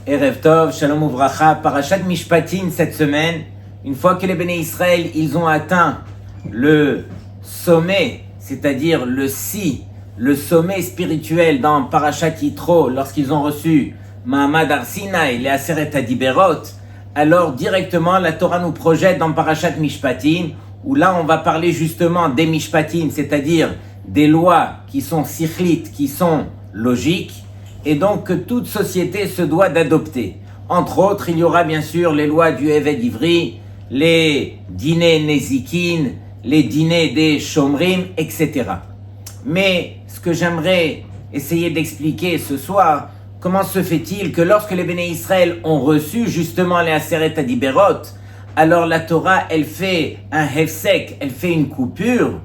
Erev Tov, Shalom Uvracha, Parashat Mishpatim cette semaine. Une fois que les Béné Israël, ils ont atteint le sommet, c'est-à-dire le sommet spirituel dans Parashat Yitro, lorsqu'ils ont reçu Mahamad Har Sinai, les Aseret Adiberot, alors directement la Torah nous projette dans Parashat Mishpatim, où là on va parler justement des Mishpatim, c'est-à-dire des lois qui sont sikhlites, qui sont logiques, et donc que toute société se doit d'adopter. Entre autres, il y aura bien sûr les lois du Eved Ivri, les dîners Nezikin, les dîners des Shomrim, etc. Mais ce que j'aimerais essayer d'expliquer ce soir, comment se fait-il que lorsque les Béné Israël ont reçu justement les Aseret Adiberot, alors la Torah, elle fait un hefsek, elle fait une coupure,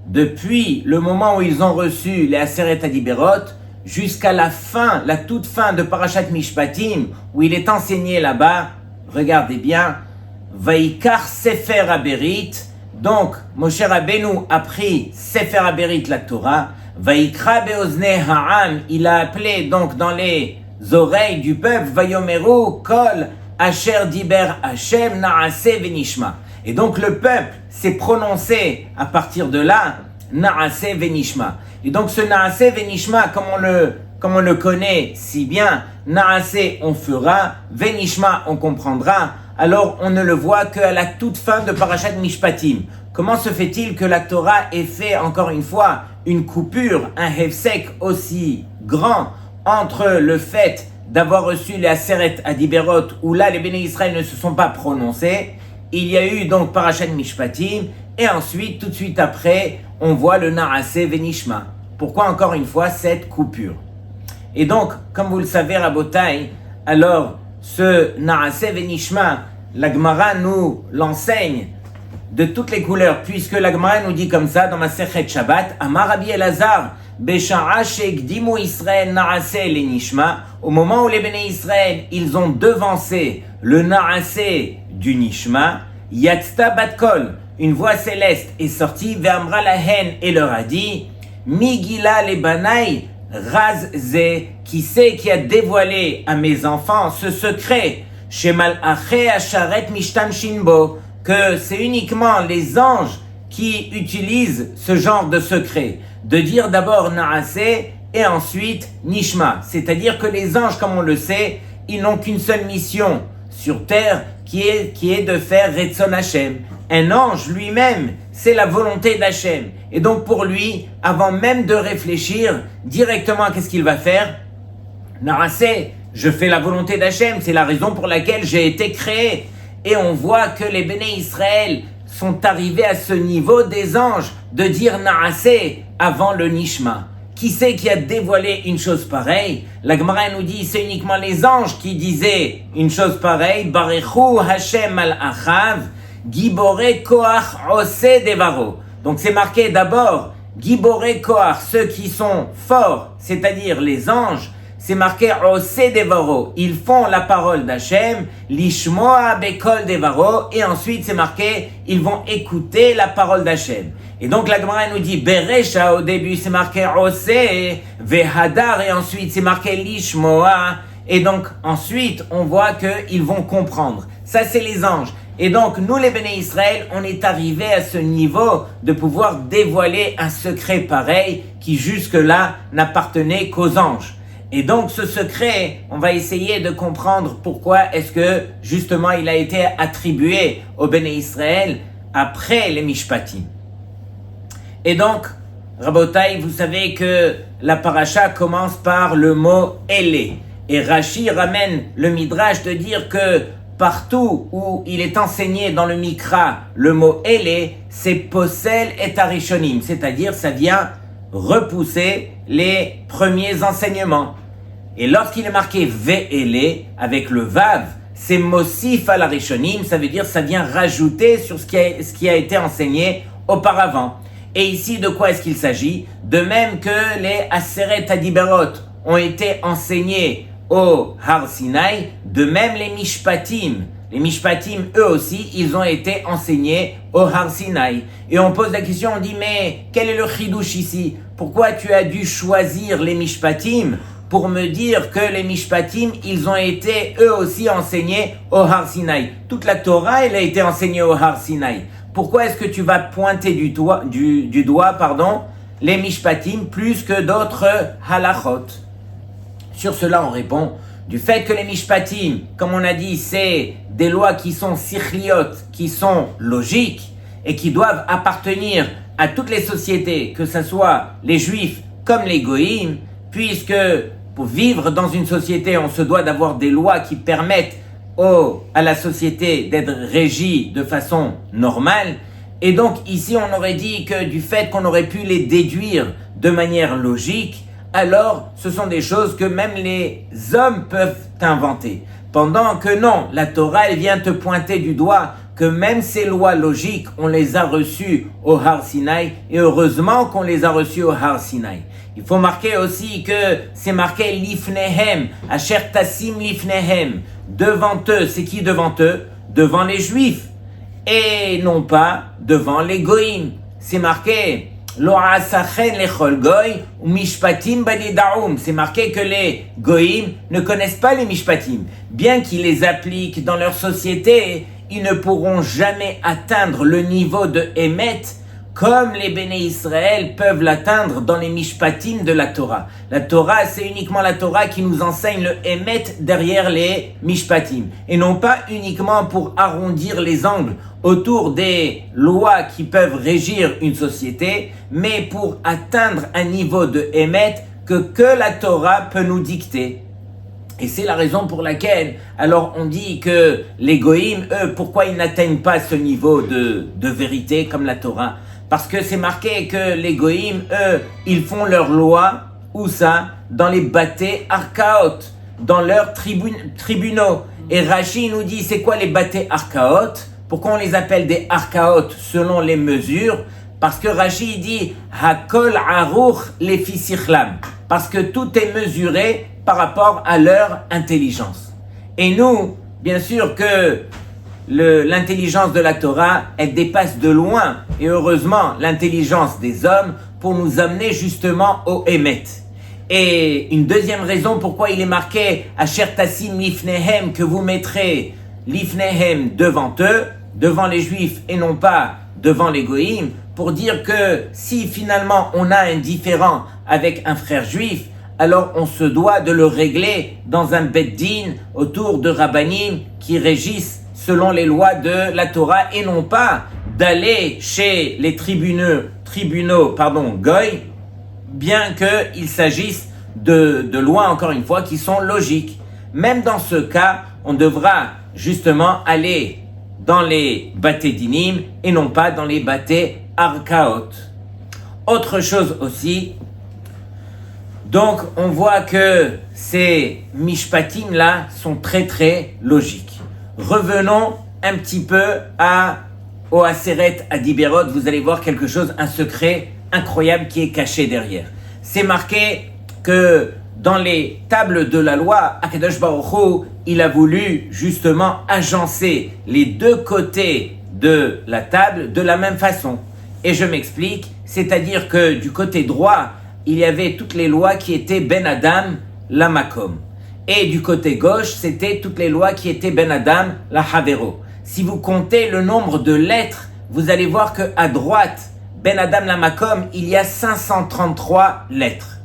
depuis le moment où ils ont reçu les Aseret Adiberot, jusqu'à la fin, la toute fin de Parashat Mishpatim, où il est enseigné là-bas, regardez bien, Vaikar Sefer Aberit, donc Moshe Rabbeinu a pris Sefer Aberit, la Torah, Vaikra Beozne Ha'am, il a appelé donc dans les oreilles du peuple, Vayomeru Kol Asher Diber Hashem Naase Venishma. Et donc le peuple s'est prononcé à partir de là, Naase Venishma. Et donc ce Naase Venishma, comme on le connaît si bien, Naase on fera, Venishma on comprendra, alors on ne le voit qu'à la toute fin de Parashat Mishpatim. Comment se fait-il que la Torah ait fait encore une fois une coupure, un hefsek aussi grand entre le fait d'avoir reçu les Aseret Adiberot, où là les Béné Israël ne se sont pas prononcés, il y a eu donc Parashat Mishpatim, et ensuite, tout de suite après, on voit le Naase Venishma. Pourquoi encore une fois cette coupure? Et donc, comme vous le savez, Rabotai, alors ce Naase Venishma, la Gemara nous l'enseigne de toutes les couleurs, puisque la Gemara nous dit comme ça dans Masechet Shabbat, Amar Rabbi Elazar, Besha'a she'ekdimu Israël Naase lenishma, au moment où les Béné Israël, ils ont devancé le Naase du Nishma, Yatzta Batkol, une voix céleste est sortie, Ve'amra lahen, et leur a dit, Migila le banai raz ze, qui c'est qui a dévoilé à mes enfants ce secret, Shemal ache asharet mishtam shinbo, que c'est uniquement les anges qui utilisent ce genre de secret, de dire d'abord Naase et ensuite Nishma, c'est-à-dire que les anges, comme on le sait, ils n'ont qu'une seule mission sur terre, qui est de faire Retzon Hashem. Un ange lui-même, c'est la volonté d'Hachem. Et donc pour lui, avant même de réfléchir directement qu'est-ce qu'il va faire, Naase, je fais la volonté d'Hachem, c'est la raison pour laquelle j'ai été créé. Et on voit que les Béné Israël sont arrivés à ce niveau des anges, de dire Naase avant le Nishma. Qui c'est qui a dévoilé une chose pareille? La Gemara nous dit, c'est uniquement les anges qui disaient une chose pareille. Barechu Hashem al Achav, Gibore Koach Ose Devaro. Donc c'est marqué d'abord, Gibore Koach, ceux qui sont forts, c'est-à-dire les anges, c'est marqué Ose Devaro. Ils font la parole d'Hachem, Lishmoa Bekol Devaro, et ensuite c'est marqué, ils vont écouter la parole d'Hachem. Et donc la Gemara nous dit Beresha, au début c'est marqué Ose, Vehadar, et ensuite c'est marqué Lishmoa, et donc ensuite on voit qu'ils vont comprendre. Ça c'est les anges. Et donc nous les Béné Israël, on est arrivé à ce niveau de pouvoir dévoiler un secret pareil qui jusque-là n'appartenait qu'aux anges. Et donc ce secret, on va essayer de comprendre pourquoi est-ce que justement il a été attribué aux Béné Israël après les Mishpatim. Et donc, Rabotai, vous savez que la paracha commence par le mot « Ele ». Et Rashi ramène le Midrash de dire que partout où il est enseigné dans le Mikra, le mot « Ele », c'est « Posel et Arishonim », c'est-à-dire ça vient repousser les premiers enseignements. Et lorsqu'il est marqué « Ve'ele » avec le « Vav », c'est « Mosif al Arishonim », ça veut dire ça vient rajouter sur ce qui a été enseigné auparavant. Et ici, de quoi est-ce qu'il s'agit? De même que les Aseret Adiberot ont été enseignés au Har Sinai, de même les Mishpatim. Les Mishpatim, eux aussi, ils ont été enseignés au Har Sinai. Et on pose la question, on dit, mais quel est le chidouche ici? Pourquoi tu as dû choisir les Mishpatim pour me dire que les Mishpatim, ils ont été eux aussi enseignés au Har Sinaï. Toute la Torah, elle a été enseignée au Har Sinaï. Pourquoi est-ce que tu vas pointer du doigt, les Mishpatim plus que d'autres halachot? Sur cela, on répond, du fait que les Mishpatim, comme on a dit, c'est des lois qui sont sichliot, qui sont logiques et qui doivent appartenir à toutes les sociétés, que ce soit les Juifs comme les Goïm, puisque pour vivre dans une société, on se doit d'avoir des lois qui permettent à la société d'être régie de façon normale. Et donc ici, on aurait dit que du fait qu'on aurait pu les déduire de manière logique, alors ce sont des choses que même les hommes peuvent inventer. Pendant que non, la Torah, elle vient te pointer du doigt que même ces lois logiques, on les a reçues au Har Sinaï, et heureusement qu'on les a reçues au Har Sinaï. Il faut marquer aussi que c'est marqué Lifnehem, Asher Tassim Lifnehem. Devant eux, c'est qui devant eux? Devant les Juifs, et non pas devant les Goïm. C'est marqué Lo asachen lechol goy ou mishpatim badidaum. C'est marqué que les Goïm ne connaissent pas les Mishpatim. Bien qu'ils les appliquent dans leur société, ils ne pourront jamais atteindre le niveau de Emet comme les Béné Israël peuvent l'atteindre dans les Mishpatim de la Torah. La Torah, c'est uniquement la Torah qui nous enseigne le Emet derrière les Mishpatim. Et non pas uniquement pour arrondir les angles autour des lois qui peuvent régir une société, mais pour atteindre un niveau de Emet que la Torah peut nous dicter. Et c'est la raison pour laquelle, alors on dit que les Goïm, eux, pourquoi ils n'atteignent pas ce niveau de vérité comme la Torah? Parce que c'est marqué que les Goïm, eux, ils font leurs lois, où ça? Dans les batés archaot, dans leurs tribunaux. Et Rashi nous dit, c'est quoi les batés archaot? Pourquoi on les appelle des archaot selon les mesures? Parce que Rashi dit, Hakol aruch lefi sichlam. Parce que tout est mesuré par rapport à leur intelligence. Et nous, bien sûr que l'intelligence de la Torah, elle dépasse de loin, et heureusement, l'intelligence des hommes pour nous amener justement au Emet. Et une deuxième raison pourquoi il est marqué Asher Tassim Lifnehem, que vous mettrez Lifnehem devant eux, devant les Juifs et non pas devant les Goïm, pour dire que si finalement on a un différend avec un frère juif, alors on se doit de le régler dans un Beddin autour de Rabbanim qui régissent selon les lois de la Torah et non pas d'aller chez les tribunaux Goy, bien qu'il s'agisse de lois, encore une fois, qui sont logiques. Même dans ce cas, on devra justement aller dans les batés dinim et non pas dans les batés archaot. Autre chose aussi, donc on voit que ces mishpatim là sont très très logiques. Revenons un petit peu au Aseret Adiberot, vous allez voir quelque chose, un secret incroyable qui est caché derrière. C'est marqué que dans les tables de la loi, Akadosh Baruch Hu, il a voulu justement agencer les deux côtés de la table de la même façon. Et je m'explique, c'est-à-dire que du côté droit, il y avait toutes les lois qui étaient Ben Adam, la Makom. Et du côté gauche, c'était toutes les lois qui étaient Ben Adam, la Havero. Si vous comptez le nombre de lettres, vous allez voir que à droite, Ben Adam, la Makom, il y a 533 lettres.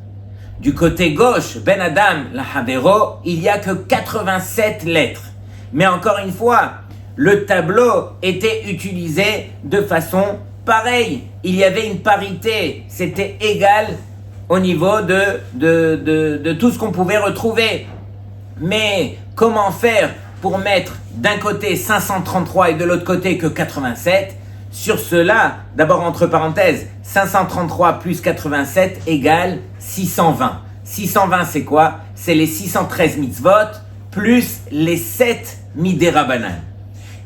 Du côté gauche, Ben Adam, la Havero, il y a que 87 lettres. Mais encore une fois, le tableau était utilisé de façon pareille. Il y avait une parité, c'était égal au niveau de tout ce qu'on pouvait retrouver. Mais comment faire pour mettre d'un côté 533 et de l'autre côté que 87? Sur cela, d'abord entre parenthèses, 533 plus 87 égale 620. 620 c'est quoi? C'est les 613 mitzvot plus les 7 midei Rabbanan.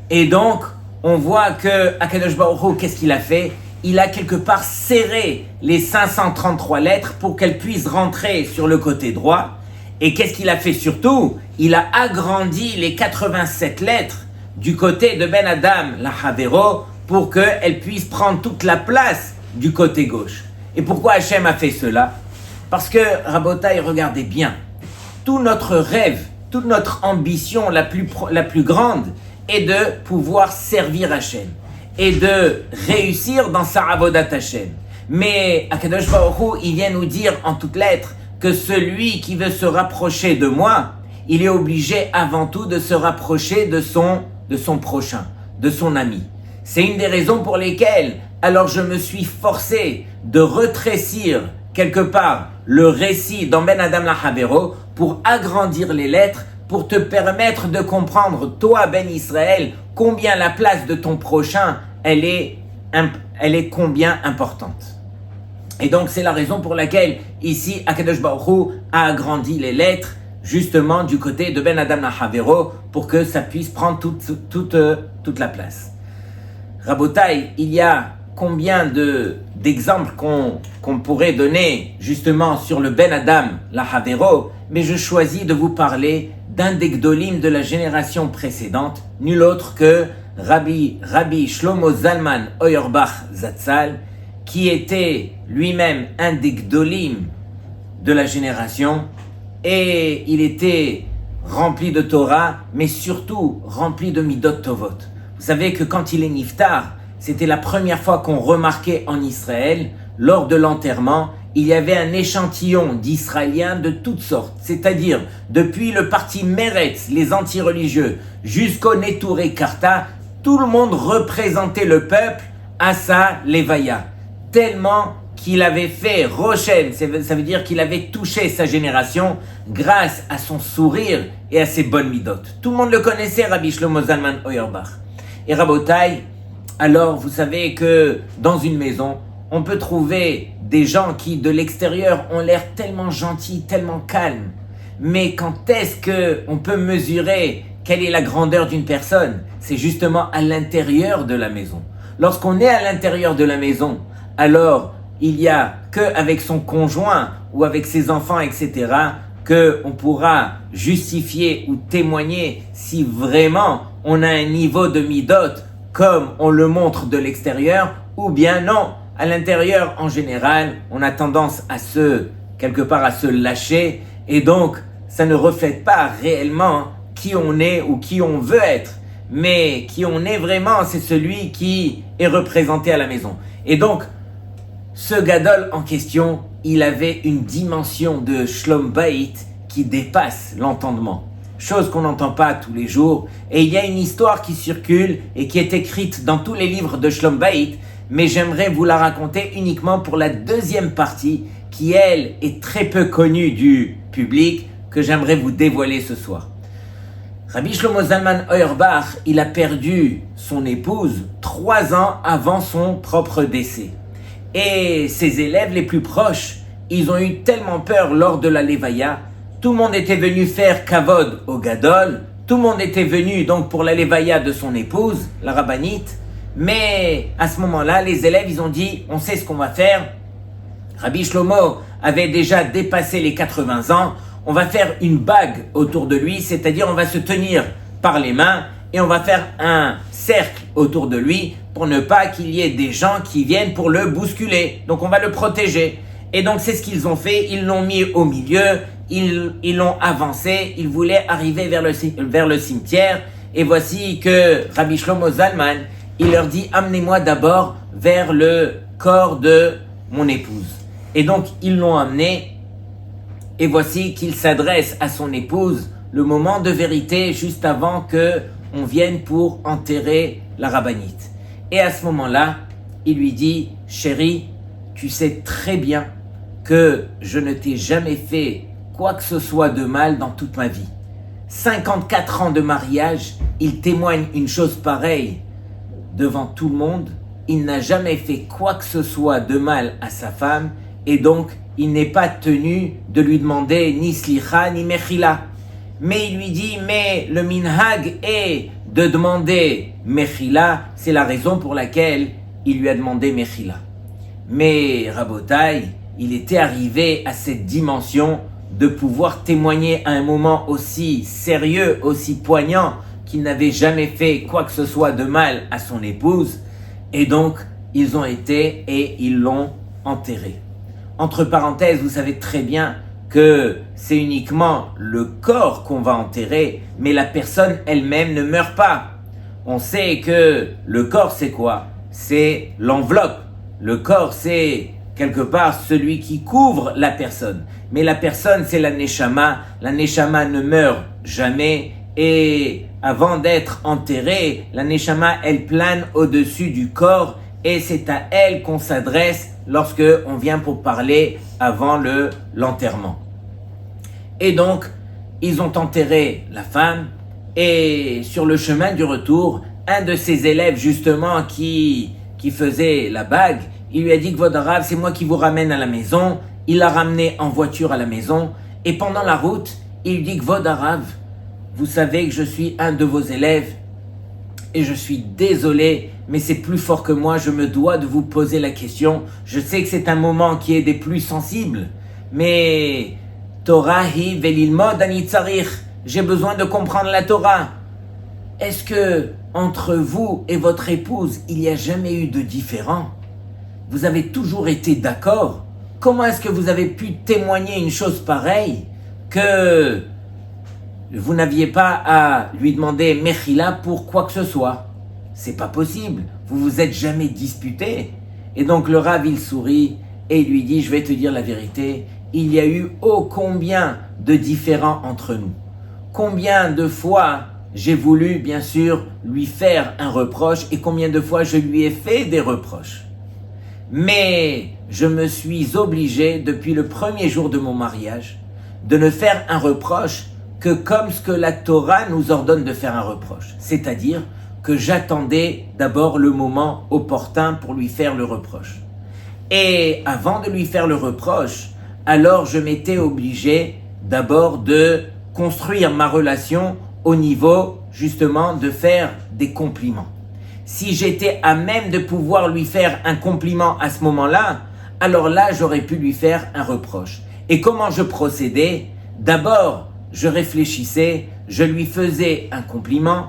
Et donc, on voit que Akadosh Baruch Hu, qu'est-ce qu'il a fait? Il a quelque part serré les 533 lettres pour qu'elles puissent rentrer sur le côté droit. Et qu'est-ce qu'il a fait surtout? Il a agrandi les 87 lettres du côté de Ben Adam, la Havero, pour qu'elles puissent prendre toute la place du côté gauche. Et pourquoi Hachem a fait cela? Parce que, Rabotai, regardez bien, tout notre rêve, toute notre ambition la plus grande est de pouvoir servir Hachem et de réussir dans sa avodat Hachem. Mais Akadosh Baruch Hu, il vient nous dire en toutes lettres que celui qui veut se rapprocher de moi, il est obligé avant tout de se rapprocher de son prochain, de son ami. C'est une des raisons pour lesquelles, alors je me suis forcé de retrécir quelque part le récit dans Ben Adam Lahavero pour agrandir les lettres, pour te permettre de comprendre, toi Ben Israël, combien la place de ton prochain, elle est combien importante. Et donc c'est la raison pour laquelle ici Akadosh Baruch Hu a agrandi les lettres justement du côté de Ben Adam Lahavero pour que ça puisse prendre toute la place. Rabotai, il y a combien d'exemples qu'on pourrait donner justement sur le Ben Adam Lahavero, mais je choisis de vous parler d'un des Gdolim de la génération précédente, nul autre que Rabbi Shlomo Zalman Auerbach Zatzal, qui était lui-même un des Gdolim de la génération, et il était rempli de Torah, mais surtout rempli de Midot Tovot. Vous savez que quand il est niftar, c'était la première fois qu'on remarquait en Israël, lors de l'enterrement, il y avait un échantillon d'Israéliens de toutes sortes, c'est-à-dire depuis le parti Meretz, les anti-religieux, jusqu'au Neturei Karta, tout le monde représentait le peuple à sa Levaya, tellement qu'il avait fait Roshem, ça veut dire qu'il avait touché sa génération grâce à son sourire et à ses bonnes midot. Tout le monde le connaissait, Rabbi Shlomo Zalman Auerbach. Et Rabotai, alors vous savez que dans une maison, on peut trouver des gens qui de l'extérieur ont l'air tellement gentils, tellement calmes. Mais quand est-ce qu'on peut mesurer quelle est la grandeur d'une personne? C'est justement à l'intérieur de la maison. Lorsqu'on est à l'intérieur de la maison, alors il n'y a qu'avec son conjoint ou avec ses enfants, etc., qu'on pourra justifier ou témoigner si vraiment on a un niveau de midot comme on le montre de l'extérieur, ou bien non. À l'intérieur, en général, on a tendance à quelque part à se lâcher, et donc ça ne reflète pas réellement qui on est ou qui on veut être, mais qui on est vraiment, c'est celui qui est représenté à la maison. Et donc, ce gadol en question, il avait une dimension de Shlom Bayit qui dépasse l'entendement. Chose qu'on n'entend pas tous les jours. Et il y a une histoire qui circule et qui est écrite dans tous les livres de Shlom Bayit, mais j'aimerais vous la raconter uniquement pour la deuxième partie, qui elle est très peu connue du public, que j'aimerais vous dévoiler ce soir. Rabbi Shlomo Zalman Auerbach, il a perdu son épouse 3 ans avant son propre décès. Et ses élèves les plus proches, ils ont eu tellement peur lors de la Levaya. Tout le monde était venu faire kavod au gadol. Tout le monde était venu donc pour la Levaya de son épouse, la rabbinite. Mais à ce moment-là, les élèves, ils ont dit, on sait ce qu'on va faire. Rabbi Shlomo avait déjà dépassé les 80 ans. On va faire une bague autour de lui, c'est-à-dire on va se tenir par les mains et on va faire un cercle autour de lui pour ne pas qu'il y ait des gens qui viennent pour le bousculer. Donc on va le protéger. Et donc c'est ce qu'ils ont fait, ils l'ont mis au milieu, ils l'ont avancé, ils voulaient arriver vers le cimetière. Et voici que Rabbi Shlomo Zalman, il leur dit, amenez-moi d'abord vers le corps de mon épouse. Et donc ils l'ont amené, et voici qu'il s'adresse à son épouse, le moment de vérité, juste avant que on vienne pour enterrer la rabbinite. Et à ce moment-là, il lui dit, chérie, tu sais très bien que je ne t'ai jamais fait quoi que ce soit de mal dans toute ma vie. 54 ans de mariage, il témoigne une chose pareille devant tout le monde. Il n'a jamais fait quoi que ce soit de mal à sa femme, et donc il n'est pas tenu de lui demander ni slicha ni mechila. Mais il lui dit, mais le minhag est de demander mechila, c'est la raison pour laquelle il lui a demandé mechila. Mais Rabotai, il était arrivé à cette dimension de pouvoir témoigner à un moment aussi sérieux, aussi poignant, qu'il n'avait jamais fait quoi que ce soit de mal à son épouse, et donc ils ont été et ils l'ont enterré. Entre parenthèses, vous savez très bien que c'est uniquement le corps qu'on va enterrer, mais la personne elle-même ne meurt pas. On sait que le corps c'est quoi? C'est l'enveloppe. Le corps c'est quelque part celui qui couvre la personne. Mais la personne c'est la neshama. La neshama ne meurt jamais et avant d'être enterrée, la neshama elle plane au-dessus du corps et c'est à elle qu'on s'adresse lorsque on vient pour parler avant l'enterrement. Et donc, ils ont enterré la femme et sur le chemin du retour, un de ses élèves justement qui faisait la bague, il lui a dit que Kvod Harav, c'est moi qui vous ramène à la maison. Il l'a ramené en voiture à la maison et pendant la route, il lui dit que Kvod Harav, vous savez que je suis un de vos élèves et je suis désolé, mais c'est plus fort que moi, je me dois de vous poser la question. Je sais que c'est un moment qui est des plus sensibles, mais Torah hi velilmod ani tzarich, j'ai besoin de comprendre la Torah. Est-ce que entre vous et votre épouse, il n'y a jamais eu de différend? Vous avez toujours été d'accord? Comment est-ce que vous avez pu témoigner une chose pareille que vous n'aviez pas à lui demander Mechila pour quoi que ce soit? C'est pas possible. Vous vous êtes jamais disputé. Et donc le Rav, il sourit et il lui dit, je vais te dire la vérité, il y a eu ô combien de différends entre nous. Combien de fois j'ai voulu, bien sûr, lui faire un reproche et combien de fois je lui ai fait des reproches. Mais je me suis obligé, depuis le premier jour de mon mariage, de ne faire un reproche que comme ce que la Torah nous ordonne de faire un reproche. C'est-à-dire que j'attendais d'abord le moment opportun pour lui faire le reproche. Et avant de lui faire le reproche, alors je m'étais obligé d'abord de construire ma relation au niveau justement de faire des compliments. Si j'étais à même de pouvoir lui faire un compliment à ce moment-là, alors là j'aurais pu lui faire un reproche. Et comment je procédais? D'abord, je réfléchissais, je lui faisais un compliment,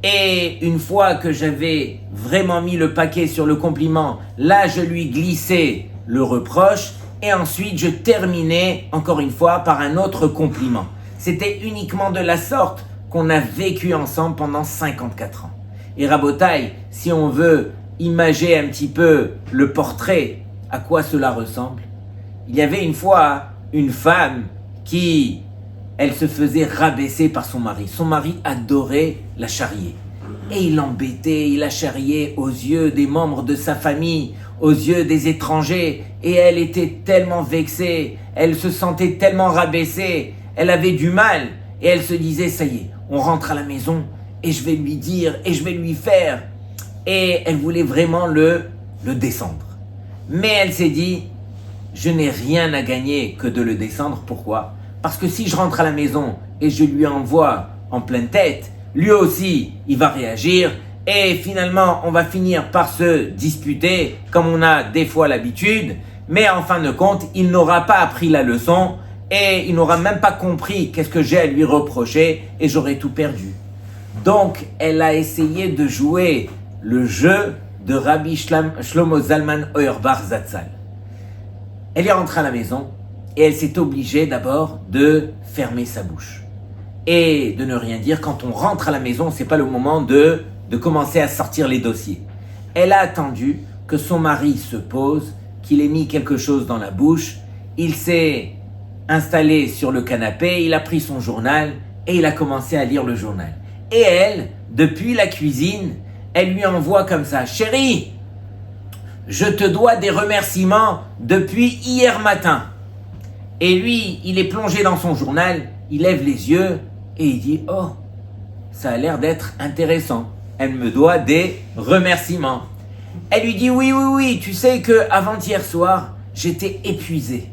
et une fois que j'avais vraiment mis le paquet sur le compliment, là je lui glissais le reproche, et ensuite je terminais encore une fois par un autre compliment. C'était uniquement de la sorte qu'on a vécu ensemble pendant 54 ans. Et Rabotai, si on veut imager un petit peu le portrait, à quoi cela ressemble? Il y avait une fois une femme qui, elle se faisait rabaisser par son mari. Son mari adorait la charrier. Et il l'embêtait, il la charriait aux yeux des membres de sa famille, aux yeux des étrangers. Et elle était tellement vexée, elle se sentait tellement rabaissée, elle avait du mal. Et elle se disait, ça y est, on rentre à la maison et je vais lui dire et je vais lui faire. Et elle voulait vraiment le descendre. Mais elle s'est dit, je n'ai rien à gagner que de le descendre. Pourquoi? Parce que si je rentre à la maison et je lui envoie en pleine tête, lui aussi, il va réagir et finalement, on va finir par se disputer comme on a des fois l'habitude. Mais en fin de compte, il n'aura pas appris la leçon et il n'aura même pas compris qu'est-ce que j'ai à lui reprocher et j'aurai tout perdu. Donc, elle a essayé de jouer le jeu de Rabbi Shlomo Zalman Auerbach Zatzal. Elle est rentrée à la maison et elle s'est obligée d'abord de fermer sa bouche et de ne rien dire. Quand on rentre à la maison, c'est pas le moment de commencer à sortir les dossiers. Elle a attendu que son mari se pose, qu'il ait mis quelque chose dans la bouche. Il s'est installé sur le canapé, il a pris son journal et il a commencé à lire le journal. Et elle, depuis la cuisine, elle lui envoie comme ça, « Chérie, je te dois des remerciements depuis hier matin. » Et lui, il est plongé dans son journal, il lève les yeux et il dit, « Oh, ça a l'air d'être intéressant. Elle me doit des remerciements. » Elle lui dit, « Oui, tu sais que avant-hier soir, j'étais épuisé.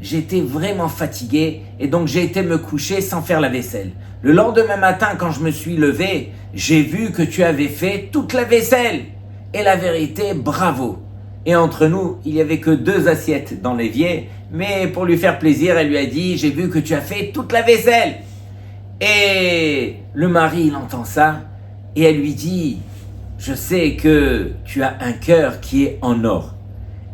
J'étais vraiment fatigué et donc j'ai été me coucher sans faire la vaisselle. Le lendemain matin, quand je me suis levé, j'ai vu que tu avais fait toute la vaisselle. Et la vérité, bravo. » Et entre nous, il n'y avait que 2 assiettes dans l'évier, mais pour lui faire plaisir, elle lui a dit, « J'ai vu que tu as fait toute la vaisselle. » Et le mari, il entend ça et elle lui dit, « Je sais que tu as un cœur qui est en or. »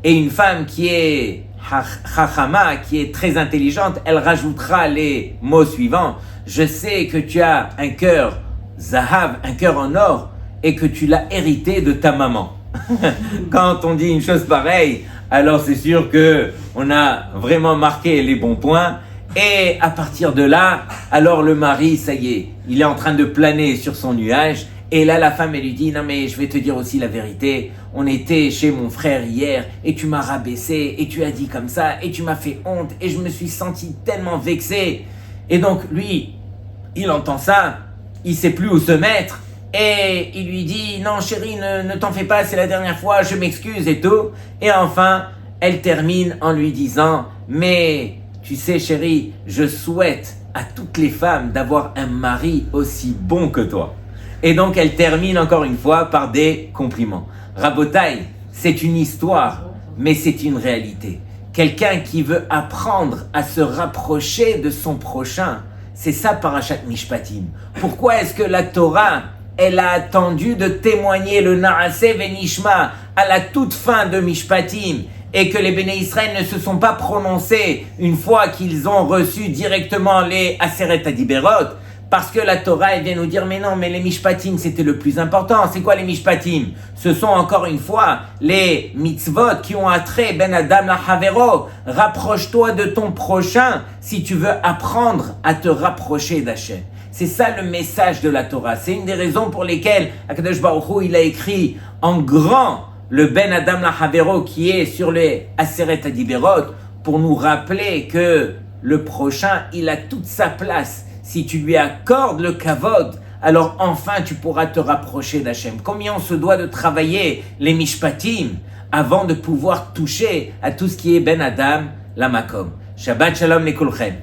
Et une femme qui est Chachama, qui est très intelligente, elle rajoutera les mots suivants. Je sais que tu as un cœur Zahav, un cœur en or, et que tu l'as hérité de ta maman. Quand on dit une chose pareille, alors c'est sûr que on a vraiment marqué les bons points. Et à partir de là, alors le mari, ça y est, il est en train de planer sur son nuage. Et là, la femme, elle lui dit, non mais je vais te dire aussi la vérité. On était chez mon frère hier et tu m'as rabaissé et tu as dit comme ça et tu m'as fait honte et je me suis senti tellement vexé. Et donc lui, il entend ça, il sait plus où se mettre. Et il lui dit, non chérie, ne t'en fais pas, c'est la dernière fois, je m'excuse et tout. Et enfin, elle termine en lui disant, mais tu sais chérie, je souhaite à toutes les femmes d'avoir un mari aussi bon que toi. Et donc elle termine encore une fois par des compliments. Rabotai, c'est une histoire, mais c'est une réalité. Quelqu'un qui veut apprendre à se rapprocher de son prochain, c'est ça Parashat Mishpatim. Pourquoi est-ce que la Torah, elle a attendu de témoigner le Naaseh Venishma à la toute fin de Mishpatim et que les Béné Israël ne se sont pas prononcés une fois qu'ils ont reçu directement les Aseret Adiberot? Parce que la Torah, elle vient nous dire, mais non, mais les Mishpatim, c'était le plus important. C'est quoi les Mishpatim? Ce sont encore une fois les mitzvot qui ont attrait Ben Adam la Havero. Rapproche-toi de ton prochain si tu veux apprendre à te rapprocher d'Hachem. C'est ça le message de la Torah. C'est une des raisons pour lesquelles Akadosh Baruch Hu, il a écrit en grand le Ben Adam la Havero qui est sur les Aseret Adiberot pour nous rappeler que le prochain, il a toute sa place. Si tu lui accordes le kavod, alors enfin tu pourras te rapprocher d'Hachem. Combien on se doit de travailler les mishpatim avant de pouvoir toucher à tout ce qui est ben Adam, la makom. Shabbat shalom lekulchem.